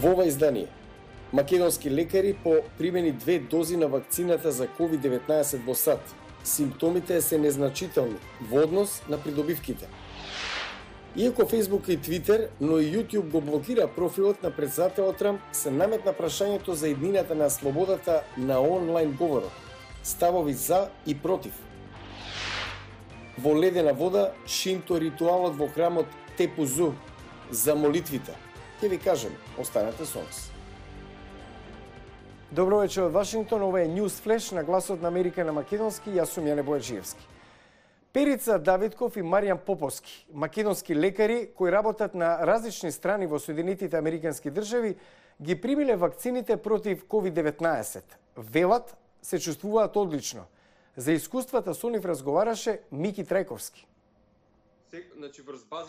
Во ова издание, македонски лекари по примени 2 дози на вакцината за COVID-19 во САД. Симптомите се незначителни во однос на придобивките. Иако Facebook и Twitter, но и YouTube го блокира профилот на претседателот Трамп, се наметна прашањето за иднината на слободата на онлайн говорот, ставови за и против. Во ледена вода, шинто ритуалот во храмот Тепузу за молитвите. Ќе ви кажем, останете со нас. Добро вечер од Вашингтон, ова е News Flash на гласот на Америка на македонски, јас сум Јане Бојачиевски. Перица Давидков и Маријан Поповски, македонски лекари кои работат на различни страни во Соединетите Американски држави, ги примиле вакцините против COVID-19. Велат, се чувствуваат одлично. За искуствата со нив разговараше Мики Трајковски.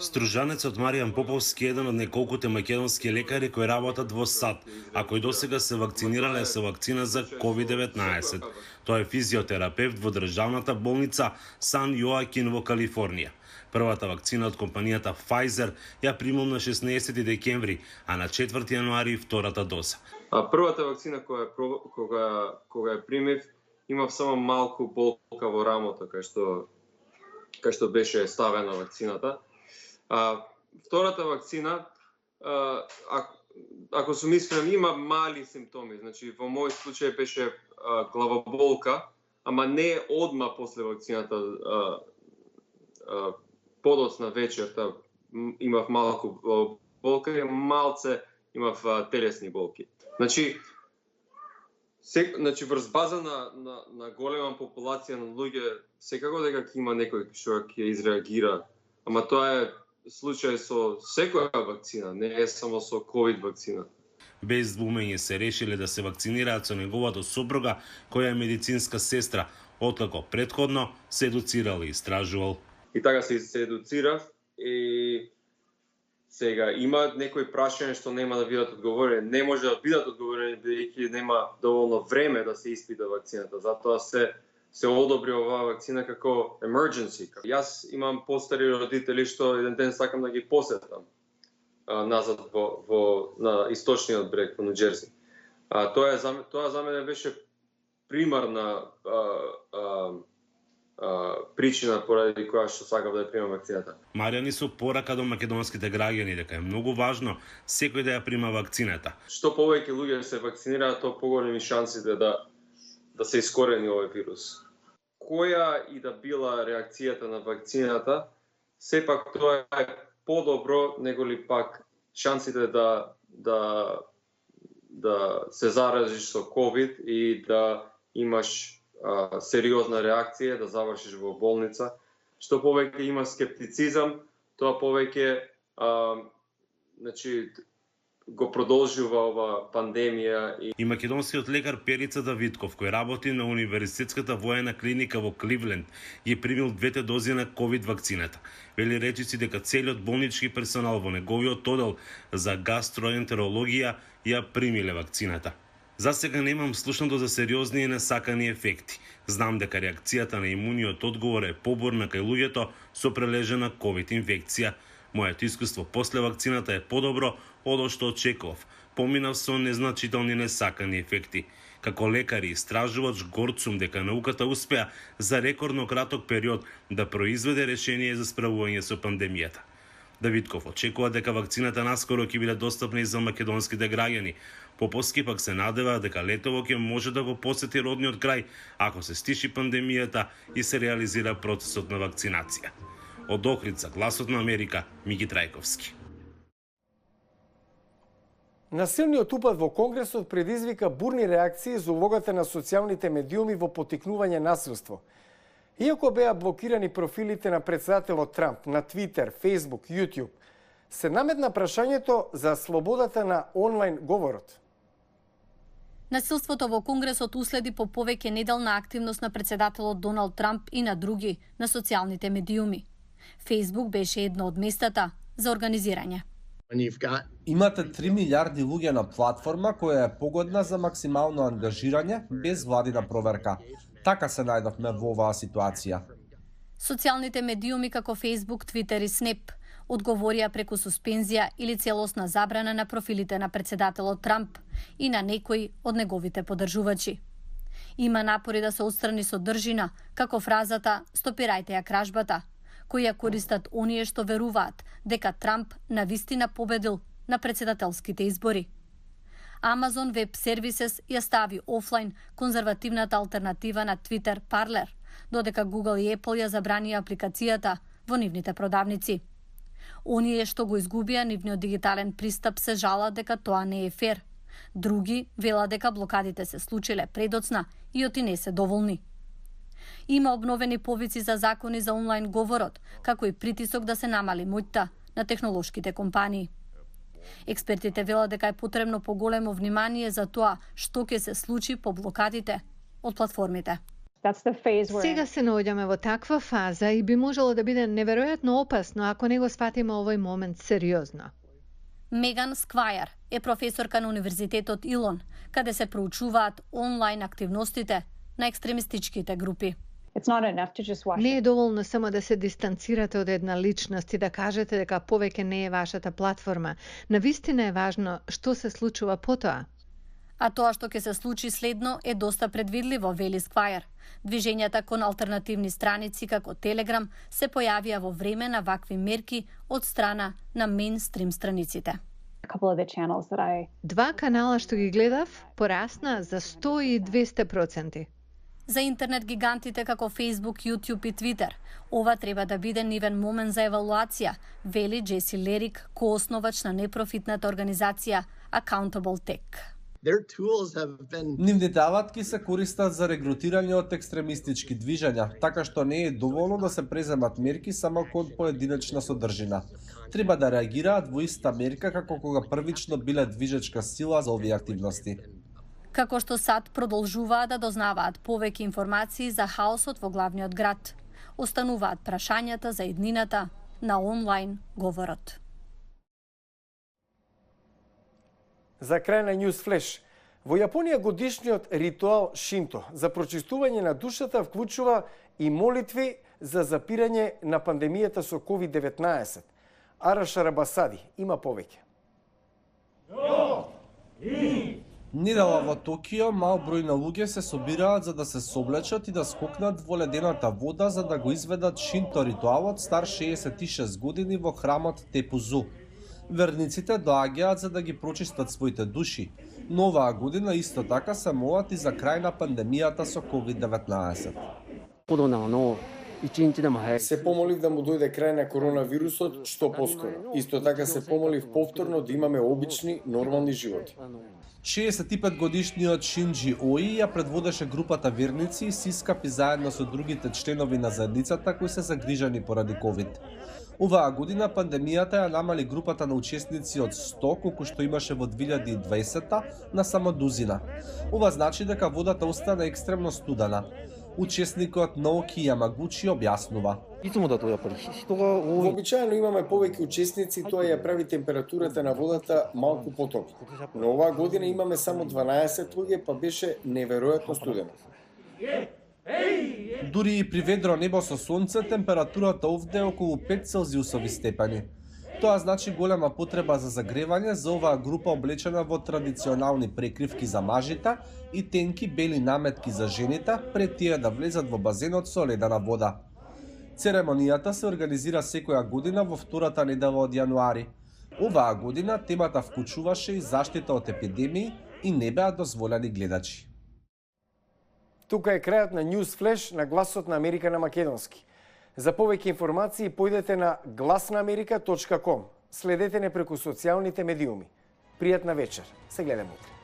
Стружанецот Маријан Поповски е еден од неколкуте македонски лекари кои работат во САД, а кои досега се вакцинирале со вакцина за COVID-19. Тој е физиотерапевт во државната болница Сан Јоакин во Калифорнија. Првата вакцина од компанијата Pfizer ја примил на 16 декември, а на 4 јануари втората доза. Првата вакцина кога ја примив, имав само малку болка во рамото, кај што беше ставена вакцината. Втората вакцина, ако сум искрен, има мали симптоми. Значи, во мој случај беше главоболка, ама не одма после вакцината, подоцна вечерта имав малку болка и малце имав телесни болки. Значи врз база на голема популација на луѓе, секако дека ќе има некој што ќе изреагира, ама тоа е случај со секоја вакцина, не е само со ковид вакцина. Без двумење се решиле да се вакцинираат со неговата сопруга, која е медицинска сестра, откако претходно се едуцирал и истражувал. И така се едуцирав и сега има некои прашања што нема да бидат одговорени, не може да бидат одговорени бидејќи нема доволно време да се испита вакцината. Затоа се одобри оваа вакцина како emergency. Јас имам постари родители што еден ден сакам да ги посетам назад на источниот брег во Нью Џерси. Тоа за мене беше примарна причина поради која што сакав да ја примам вакцината. Маријан со порака до македонските граѓани дека е многу важно секој да ја прима вакцината. Што повеќе луѓе се вакцинираат, тоа поголеми шансите да се искорени овој вирус. Која и да била реакцијата на вакцината, сепак тоа е подобро неголи пак шансите да се заразиш со ковид и да имаш сериозна реакција, да завршиш во болница. Што повеќе има скептицизам, тоа повеќе го продолжува ова пандемија. И македонскиот лекар Перица Давидков, кој работи на Универзитетската воена клиника во Кливленд, ги примил 2 дози на ковид вакцината. Вели речиси дека целиот болнички персонал во неговиот одел за гастроентерологија ја примиле вакцината. За сега немам слушнато за сериозни и несакани ефекти. Знам дека реакцијата на имуниот одговор е поборна кај луѓето со прележена ковид инфекција. Моето искуство после вакцината е подобро од што очекував. Поминав со незначителни несакани ефекти. Како лекар и истражувач горд сум дека науката успеа за рекордно краток период да произведе решение за справување со пандемијата. Давидков очекува дека вакцината наскоро ќе биде достапна и за македонските граѓани. Поповски пак се надева дека летово ќе може да го посети родниот крај ако се стиши пандемијата и се реализира процесот на вакцинација. Од Охрид за гласот на Америка, Мики Трајковски. Насилниот упад во Конгресот предизвика бурни реакции за улогата на социјалните медиуми во поттикнување насилство. Иако беа блокирани профилите на претседателот Трамп на Twitter, Facebook, YouTube, се наметна прашањето за слободата на онлайн говорот. Насилството во Конгресот уследи по повеќе неделна активност на претседателот Доналд Трамп и на други на социјалните медиуми. Facebook беше едно од местата за организирање. Имате 3 милиарди луѓе на платформа која е погодна за максимално ангажирање без владина проверка. Така се најдовме во оваа ситуација. Социјалните медиуми како Facebook, Twitter и Snap одговорија преку суспензија или целосна забрана на профилите на председателот Трамп и на некои од неговите поддржувачи. Има напори да се отстрани содржина, како фразата «Стопирајте ја кражбата», која користат оние што веруваат дека Трамп навистина победил на председателските избори. Amazon Web Services ја стави офлайн конзервативната алтернатива на Twitter Parler, додека Google и Apple ја забранија апликацијата во нивните продавници. Оние што го изгубија нивниот дигитален пристап се жалат дека тоа не е фер. Други велат дека блокадите се случиле предоцна и оти не се доволни. Има обновени повици за закони за онлайн говорот, како и притисок да се намали моќта на технолошките компании. Експертите велат дека е потребно поголемо внимание за тоа што ќе се случи по блокадите од платформите. Сега се наоѓаме во таква фаза и би можело да биде неверојатно опасно ако не го сватиме овој момент сериозно. Меган Сквајер е професорка на Универзитетот Илон, каде се проучуваат онлайн активностите на екстремистичките групи. Не е доволно само да се дистанцирате од една личност и да кажете дека повеќе не е вашата платформа. Навистина е важно што се случува потоа. А тоа што ќе се случи следно е доста предвидливо, вели Сквајер. Движењата кон алтернативни страници како Телеграм се појавија во време на вакви мерки од страна на мејнстрим страниците. Два канала што ги гледав порасна за 100 и 200%. За интернет гигантите како Facebook, YouTube и Twitter, ова треба да биде нивен момент за евалуација, вели Джеси Лерик, коосновач на непрофитната организација Accountable Tech. Нивните алатки се користат за регрутирање од екстремистички движења, така што не е доволно да се преземат мерки само кон поединечна содржина. Треба да реагираат во иста мерка како кога првично биле движечка сила за овие активности. Како што САД продолжуваат да дознаваат повеќе информации за хаосот во главниот град, остануваат прашањата за иднината на онлайн говорот. За крај на News Flash. Во Јапонија годишниот ритуал Шинто за прочистување на душата вклучува и молитви за запирање на пандемијата со COVID-19. Ара Шарабасади има повеќе. Недела во Токио мал број на луѓе се собираат за да се соблечат и да скокнат во ледената вода за да го изведат Шинто ритуалот стар 66 години во храмот Тепузу. Верниците доаѓаат за да ги прочистат своите души, но оваа година исто така се молат и за крај на пандемијата со COVID-19. Се помолив да му дојде крај на коронавирусот што поскоро. Исто така се помолив повторно да имаме обични, нормални животи. 65 годишниот Шинджи Ои ја предводеше групата верници и сискапи заедно со другите членови на заедницата кои се загрижани поради COVID. Оваа година пандемијата ја намали групата на учесници од 100 колку што имаше во 2020 на само дузина. Ова значи дека водата остана екстремно студена. Учесникот Наоки Ямагучи објаснува. Вообичаено имаме повеќе учесници, тоа ја прави температурата на водата малку потопла. Но оваа година имаме само 12 луѓе, па беше неверојатно студено. Дури и при ведро небо со сонце, температурата овде е околу 5 целзиусови степени. Тоа значи голема потреба за загревање за оваа група облечена во традиционални прекривки за мажите и тенки бели наметки за жените пред тие да влезат во базенот со ледена вода. Церемонијата се организира секоја година во втората недела од јануари. Оваа година темата вклучуваше и заштита од епидемии и не беа дозволени гледачи. Тука е крајот на News Flash на Гласот на Америка на македонски. За повеќе информации појдете на glaснaamerika.com. Следете не преку социјалните медиуми. Пријатна вечер. Се гледаме утре.